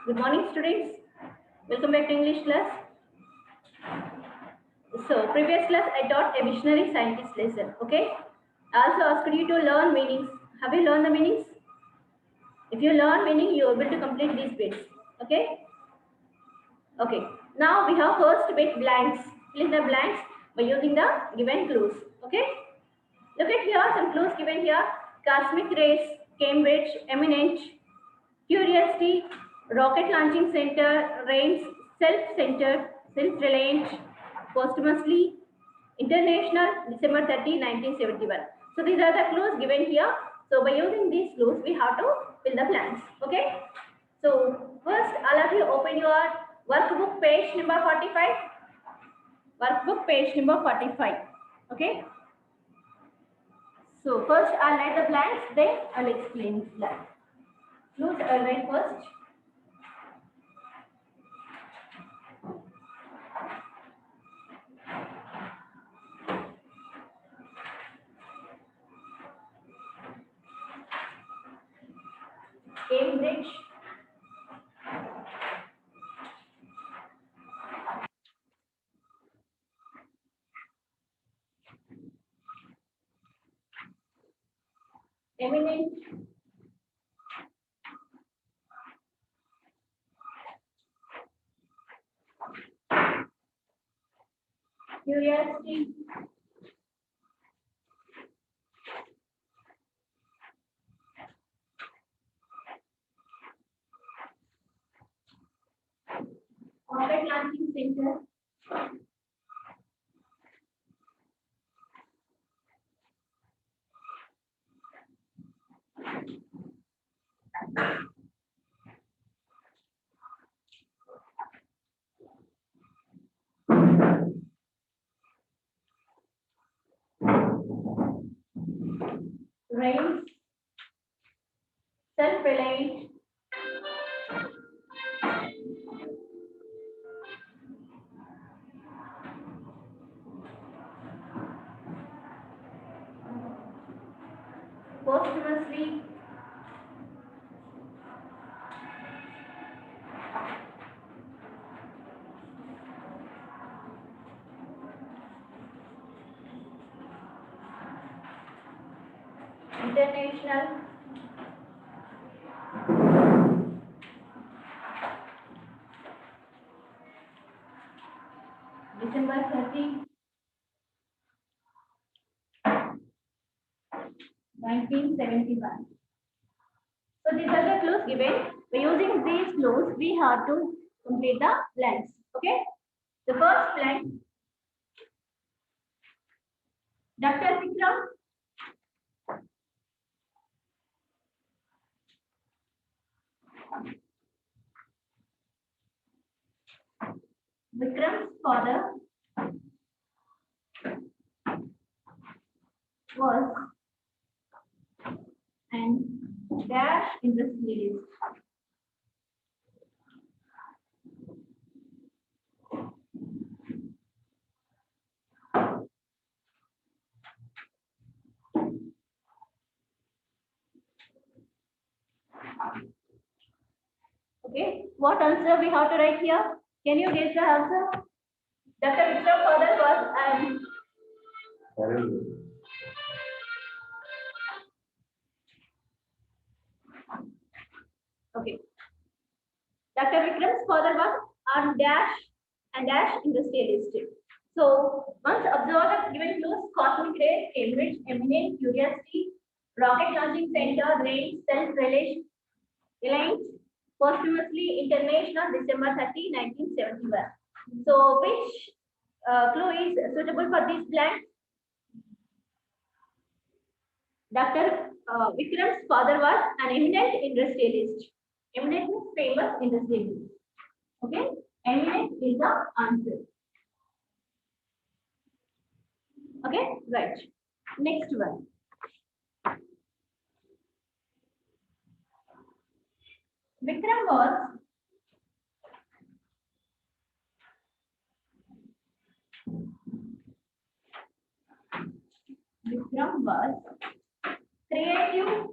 Good morning, students. Welcome back to English class. So, previous class I taught a visionary scientist lesson. Okay. I also asked you to learn meanings. Have you learned the meanings? If you learn meaning, you are able to complete these bits. Okay. Okay. Now we have first bit blanks. Fill in the blanks by using the given clues. Okay. Look at here. Some clues given here. Cosmic rays, Cambridge, eminent, curiosity, rocket launching center, reigns, self-centered, self-reliant, posthumously, international, December 30, 1971. So these are the clues given here. So by using these clues, we have to fill the blanks. Okay. So first, all of you open your workbook page number 45. Workbook page number 45. Okay. So first, I'll write the blanks. Then I'll explain the blanks. Clues I'll write first. Cambridge, eminent, curiosity, rocket launching center, reigns, self-reliant, posthumously, international, December 30, 1971. So these are the clues given. By using these clues, we have to complete the blanks. Okay. The first blank, Dr. Vikram. Vikram's father was an dash industrialist. Okay, what answer we have to write here? Can you guess the answer? Dr. Vikram father was an okay. Dr. Vikram's father was on dash and dash industrialist. So once observe the given clues: cosmic rays, Cambridge, eminent, curiosity, rocket launching center, range, self-relation, Reliance, posthumously international, December 30, 1971. So which clue is suitable for this blank? Dr. Vikram's father was an eminent industrialist. Eminent means famous industrialist. Okay, eminent is the answer. Okay, right. Next one. Vikram was creative,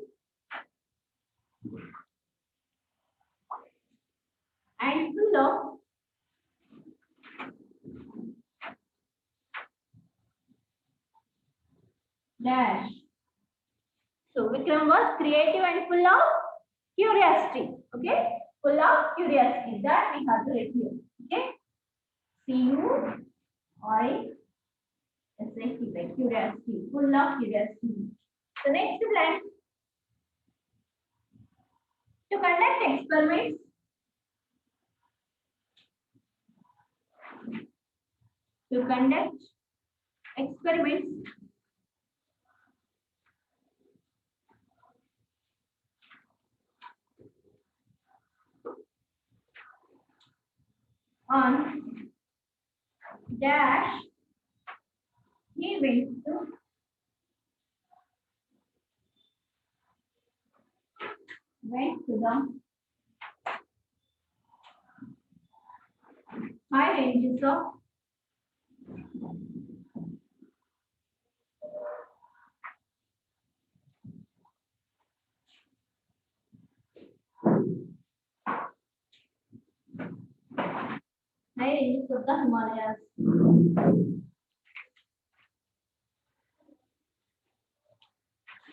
creative and full of curiosity. Okay, full of curiosity. That we have to write here. Okay, CURIOSITY, curiosity, full of curiosity. The next blank. To conduct experiments. To conduct experiments on dash, he went to the high ranges of the Himalayas.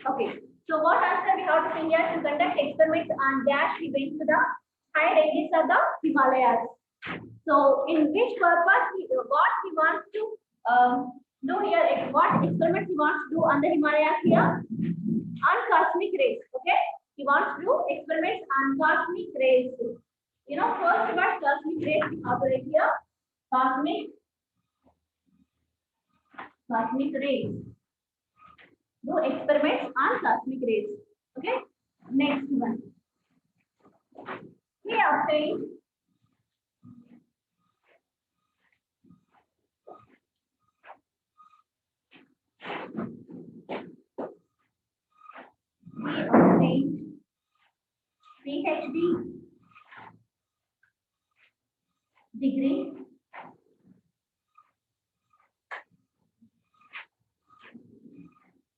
Okay, so what answer we have to see here? To conduct experiments on dash, we went to the high ranges of the Himalayas. So, in which purpose what he wants to do here? What experiment he wants to do on the Himalayas here? On cosmic rays. Okay, he wants to do experiments on cosmic rays. You know, first what cosmic rays we have to write here? Cosmic rays. Do experiments on cosmic rays. Okay. Next one. He obtained PhD degree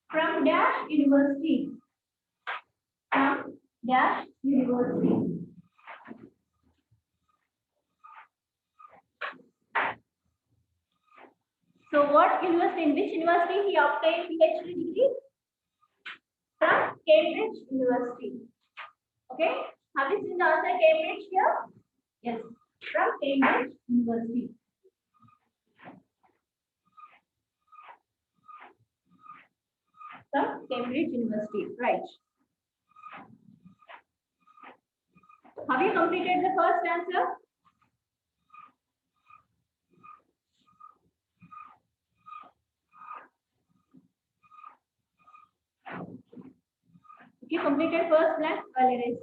from Dash University. From Dash University. So what university, in which university he obtained PhD degree? From Cambridge University. Okay, have you seen the answer Cambridge here? Yes, from Cambridge University. From Cambridge University, right. Have you completed the first answer? If you completed first blank, I'll erase.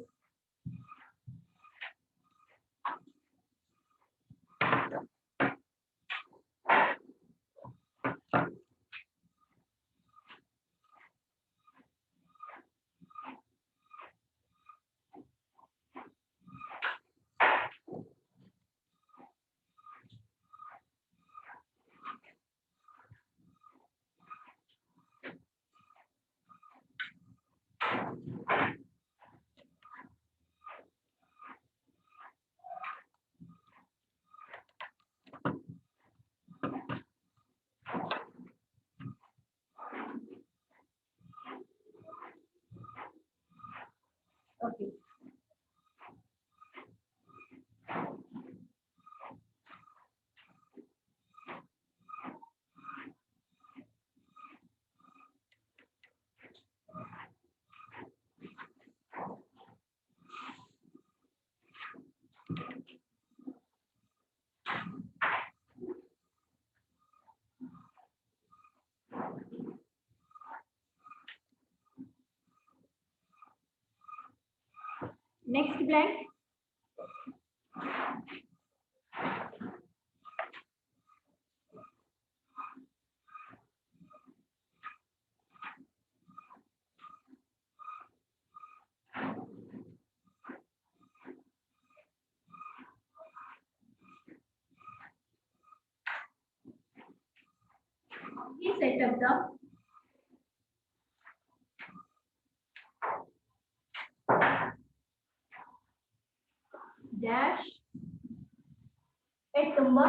Okay. Next blank. He set up the dash at Tumba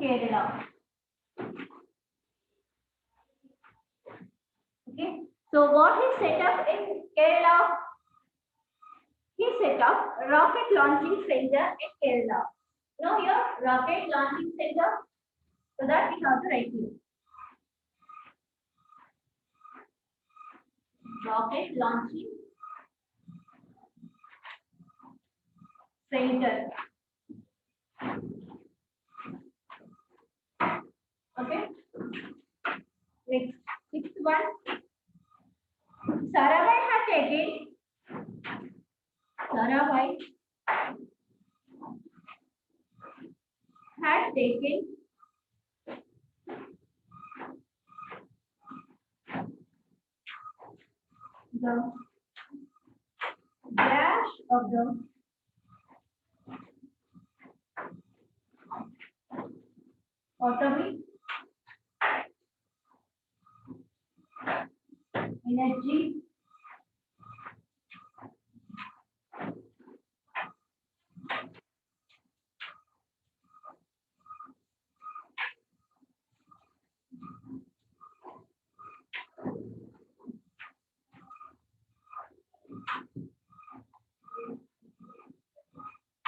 Kerala. Okay. So what he set up in Kerala? He set up rocket launching center in Kerala. Now here rocket launching center. So that we have to write here. Rocket launching center. Okay. Next, sixth one. Sarabhai had taken. Sarabhai had taken the dash of the atomic energy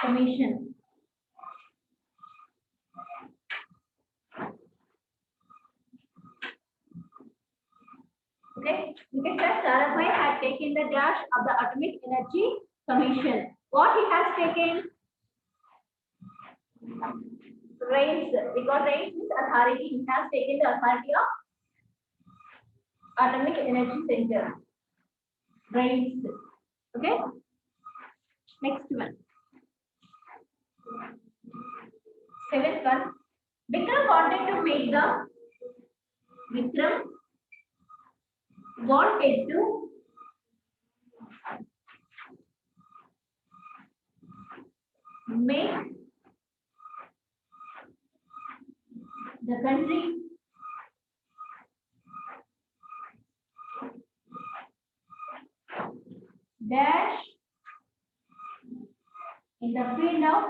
commission. Okay, you can tell Sarabhai had taken the dash of the Atomic Energy Commission. What he has taken? Reins, because reins means authority. He has taken the authority of Atomic Energy Center. Reins. Okay. Next one. Seventh one. Vikram wanted to make the Vikram wanted to make the country dash in the field of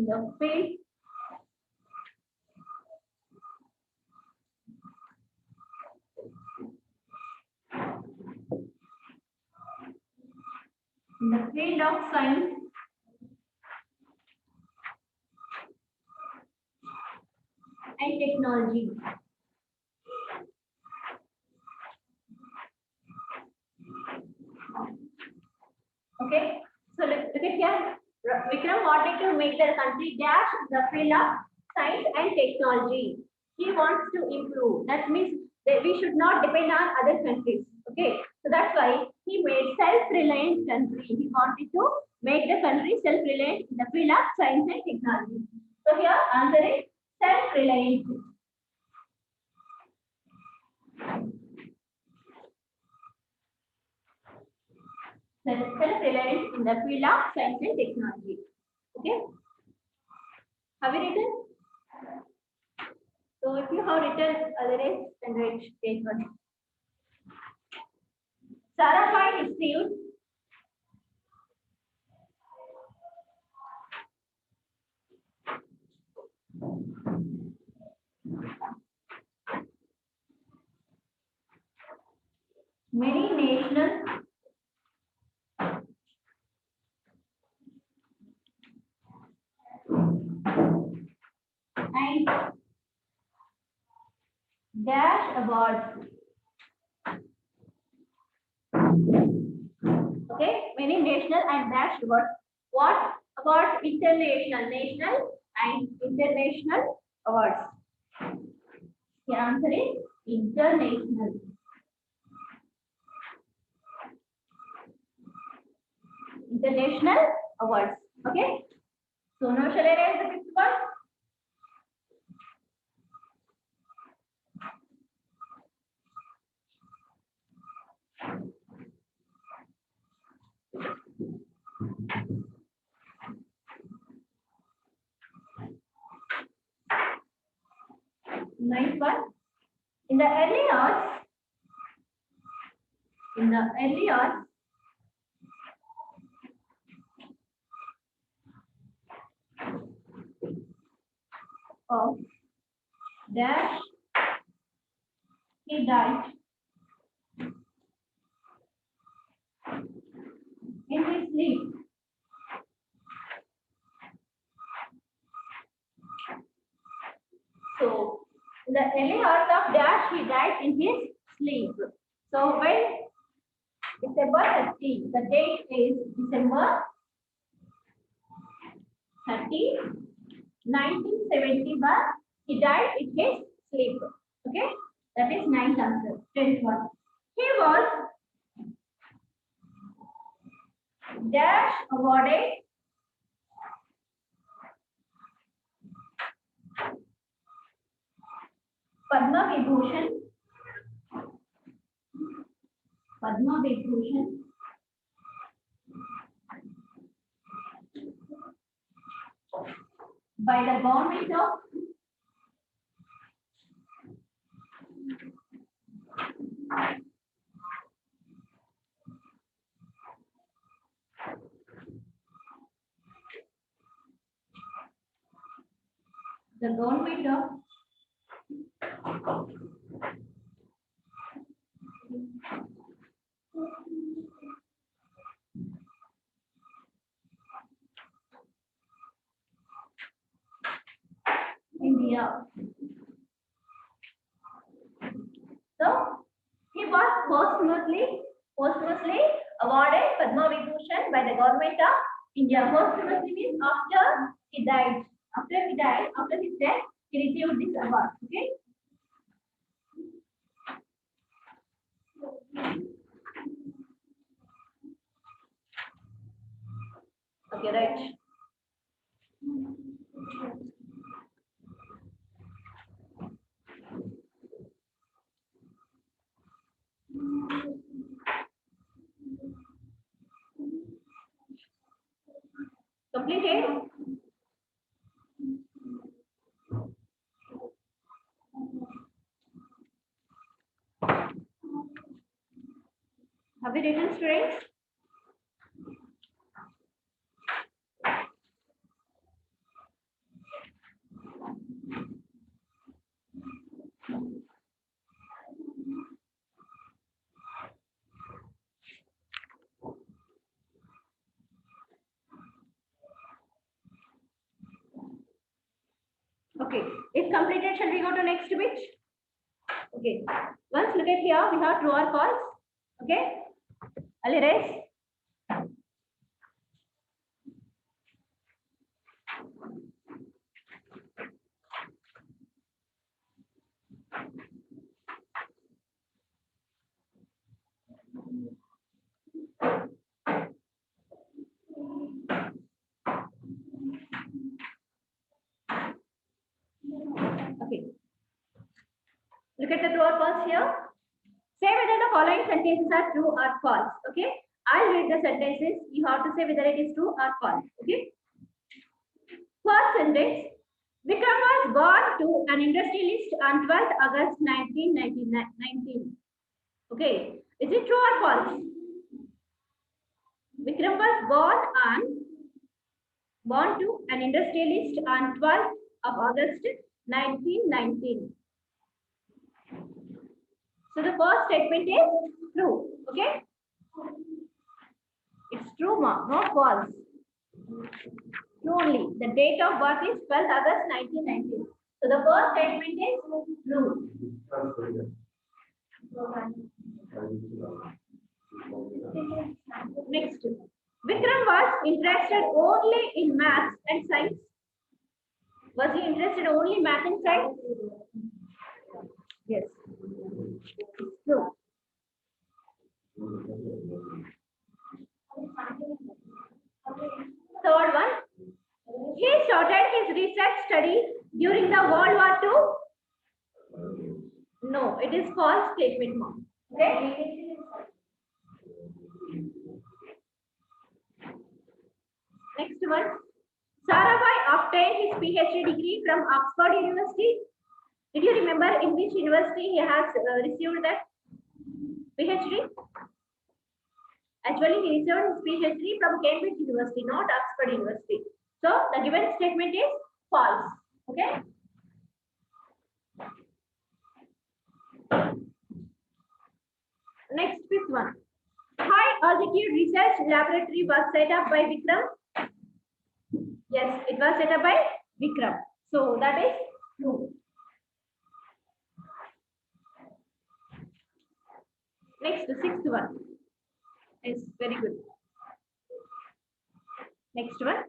in the field of science and technology. Okay, so look at here. Vikram wanted to make the country dash the field of science and technology. He wants to improve. That means that we should not depend on other countries. Okay, so that's why he made self-reliant country. He wanted to make the country self-reliant in the field of science and technology. So here answer is self-reliant. Self-reliant in the field of science and technology. Okay. Have you written? So if you have written otherwise, then write page 1. Sarabhai received many national and dash awards. Okay, many national and dash awards. What about international, national and international awards? The answer is international. International awards. Okay. So now shall I write the fifth one? Ninth one. In the early years, of dash he died in his sleep. So the early hours of dash he died in his sleep. So when December 30, the date is December 30, 1971. He died in his sleep. Okay, that is ninth answer. 10th one. He was dash awarded Padma Vibhushan by the government of India. So he was posthumously awarded Padma Vibhushan by the government of India. Posthumously means after he died. After his death, he received this award. Okay. Okay, right. Completed. Have you written, students? Okay, if completed, shall we go to next bit? Okay, once look at here, we have true or false. Okay, I'll erase. Okay, look at the true or false here. Say whether the following sentences are true or false. Okay, I'll read the sentences. You have to say whether it is true or false. Okay. First sentence. Vikram was born to an industrialist on 12th August 1919. Okay. Is it true or false? Vikram was born to an industrialist on 12th of August 1919. So the first statement is true. Okay. It's true, not false. True only. The date of birth is 12th August 1919. So the first statement is true. Next. Vikram was interested only in maths and science. Was he interested only in math and science? Yes. True. Third one. He started his research study during the World War II. No, it is false statement, mom. Okay. Next one. Sarabhai obtained his PhD degree from Oxford University. Did you remember in which university he has received that PhD? Actually, he received his PhD from Cambridge University, not Oxford University. So the given statement is false. Okay. Next, fifth one. High altitude research laboratory was set up by Vikram. Yes, it was set up by Vikram. So that is true. Next, the sixth one is very good. Next one.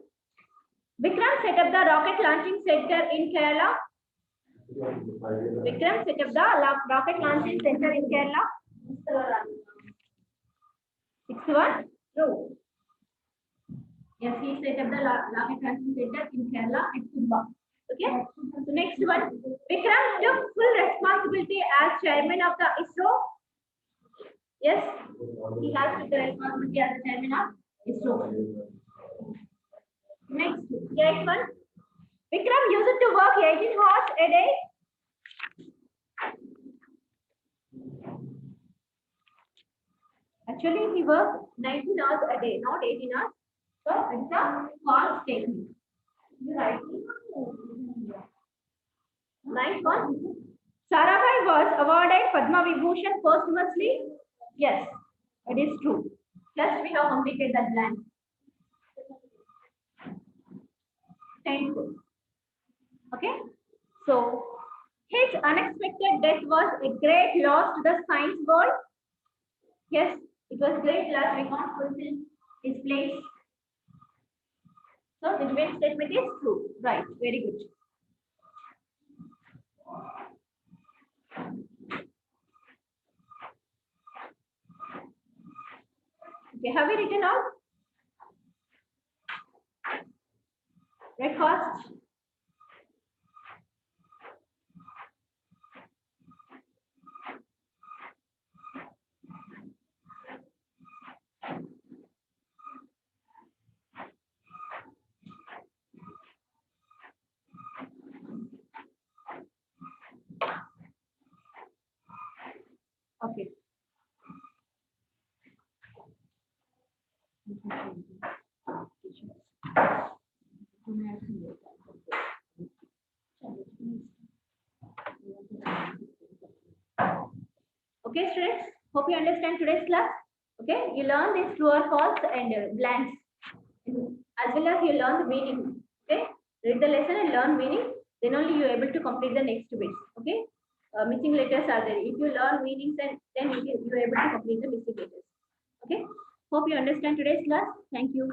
Vikram set up the rocket launching center in Kerala. Vikram set up the rocket launching center in Kerala. Sixth one. True. Yes, he set up the rocket launching center in Kerala at Subba. Okay. So next one. Vikram took full responsibility as chairman of the ISRO. Yes, he has took the responsibility as the chairman of ISRO. Next, eighth one. Vikram used to work 18 hours a day. Actually, he worked 19 hours a day, not 18 hours. So it's a false statement. You write. Ninth one. Sarabhai was awarded Padma Vibhushan posthumously. Yes, it is true. Plus, we have completed that blank. 10th. Okay. So, his unexpected death was a great loss to the science world. Yes, it was great loss. We can't fulfill his place. So, the debate statement is true. Right. Very good. Okay, have we written out? Red cost. Okay. Okay, students. Hope you understand today's class. Okay, you learn this true or false and blanks, as well as you learn the meaning. Okay, read the lesson and learn meaning. Then only you are able to complete the next bits. Okay, missing letters are there. If you learn meanings, and then you are able to complete the missing letters. Okay, hope you understand today's class. Thank you.